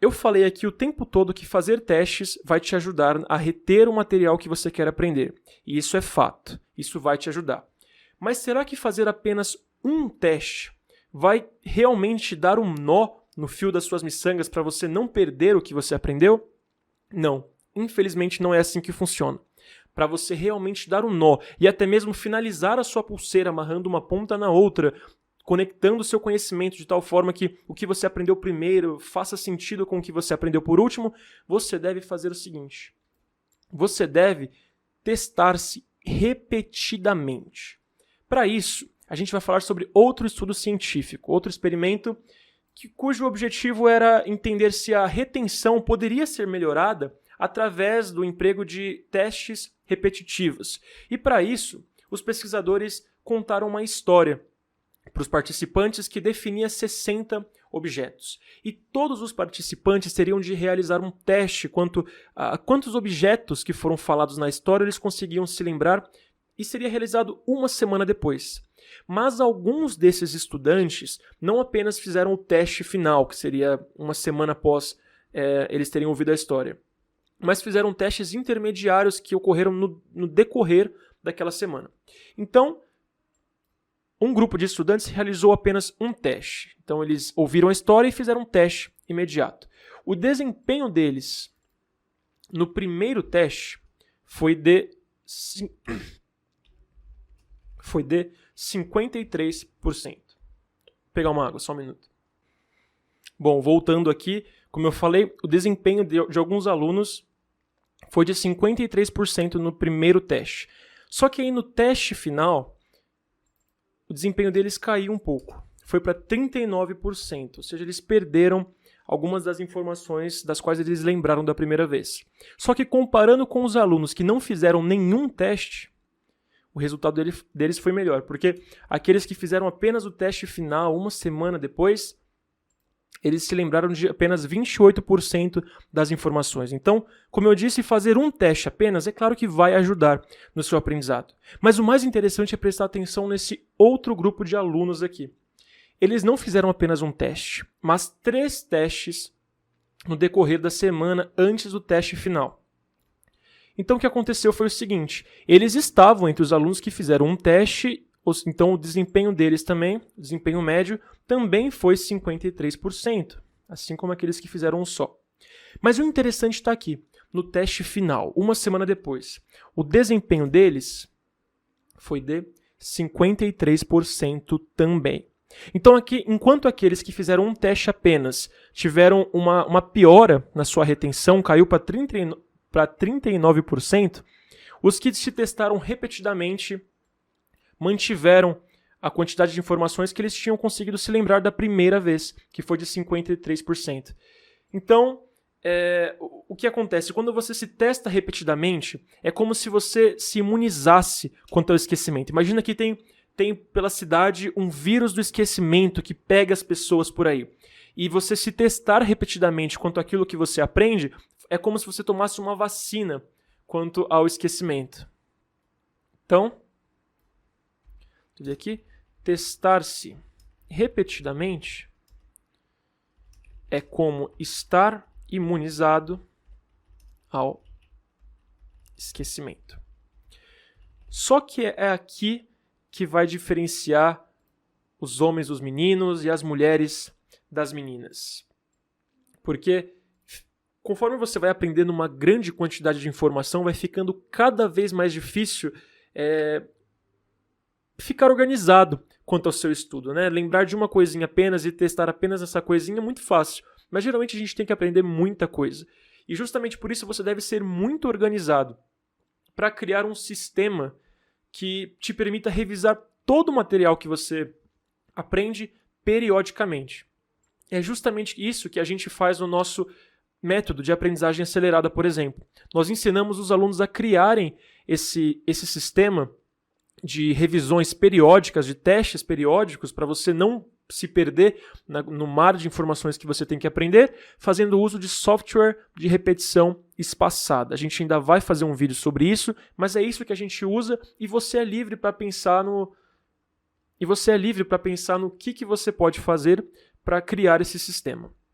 eu falei aqui o tempo todo que fazer testes vai te ajudar a reter o material que você quer aprender. E isso é fato. Isso vai te ajudar. Mas será que fazer apenas um teste vai realmente dar um nó no fio das suas miçangas para você não perder o que você aprendeu? Não. Infelizmente não é assim que funciona. Para você realmente dar um nó e até mesmo finalizar a sua pulseira amarrando uma ponta na outra, conectando o seu conhecimento de tal forma que o que você aprendeu primeiro faça sentido com o que você aprendeu por último, você deve fazer o seguinte. Você deve testar-se repetidamente. Para isso, a gente vai falar sobre outro estudo científico, outro experimento cujo objetivo era entender se a retenção poderia ser melhorada através do emprego de testes repetitivos. E para isso, os pesquisadores contaram uma história para os participantes que definia 60 objetos. E todos os participantes teriam de realizar um teste quanto a quantos objetos que foram falados na história eles conseguiam se lembrar, e seria realizado uma semana depois. Mas alguns desses estudantes não apenas fizeram o teste final, que seria uma semana após eles terem ouvido a história, mas fizeram testes intermediários que ocorreram no decorrer daquela semana. Então, um grupo de estudantes realizou apenas um teste. Então, eles ouviram a história e fizeram um teste imediato. O desempenho deles no primeiro teste foi de 53%. Vou pegar uma água, só um minuto. Bom, voltando aqui, como eu falei, o desempenho de alguns alunos foi de 53% no primeiro teste. Só que aí no teste final, o desempenho deles caiu um pouco. Foi para 39%, ou seja, eles perderam algumas das informações das quais eles lembraram da primeira vez. Só que comparando com os alunos que não fizeram nenhum teste, o resultado deles foi melhor, porque aqueles que fizeram apenas o teste final uma semana depois, eles se lembraram de apenas 28% das informações. Então, como eu disse, fazer um teste apenas, é claro que vai ajudar no seu aprendizado. Mas o mais interessante é prestar atenção nesse outro grupo de alunos aqui. Eles não fizeram apenas um teste, mas 3 testes no decorrer da semana antes do teste final. Então, o que aconteceu foi o seguinte, eles estavam entre os alunos que fizeram um teste, então o desempenho deles também, o desempenho médio, também foi 53%, assim como aqueles que fizeram um só. Mas o interessante está aqui, no teste final, uma semana depois. O desempenho deles foi de 53% também. Então, aqui, enquanto aqueles que fizeram um teste apenas tiveram uma piora na sua retenção, caiu para 39%, os que se testaram repetidamente mantiveram a quantidade de informações que eles tinham conseguido se lembrar da primeira vez, que foi de 53%. Então, o que acontece? Quando você se testa repetidamente, é como se você se imunizasse contra o esquecimento. Imagina que tem pela cidade um vírus do esquecimento que pega as pessoas por aí. E você se testar repetidamente quanto àquilo que você aprende, é como se você tomasse uma vacina quanto ao esquecimento. Então, aqui, testar-se repetidamente é como estar imunizado ao esquecimento. Só que é aqui que vai diferenciar os homens dos meninos e as mulheres das meninas. Porque conforme você vai aprendendo uma grande quantidade de informação, vai ficando cada vez mais difícil ficar organizado quanto ao seu estudo, né? Lembrar de uma coisinha apenas e testar apenas essa coisinha é muito fácil, mas geralmente a gente tem que aprender muita coisa. E justamente por isso você deve ser muito organizado para criar um sistema que te permita revisar todo o material que você aprende periodicamente. É justamente isso que a gente faz no nosso método de aprendizagem acelerada, por exemplo. Nós ensinamos os alunos a criarem esse sistema de revisões periódicas, de testes periódicos, para você não se perder no mar de informações que você tem que aprender, fazendo uso de software de repetição espaçada. A gente ainda vai fazer um vídeo sobre isso, mas é isso que a gente usa e você é livre para pensar no que você pode fazer para criar esse sistema.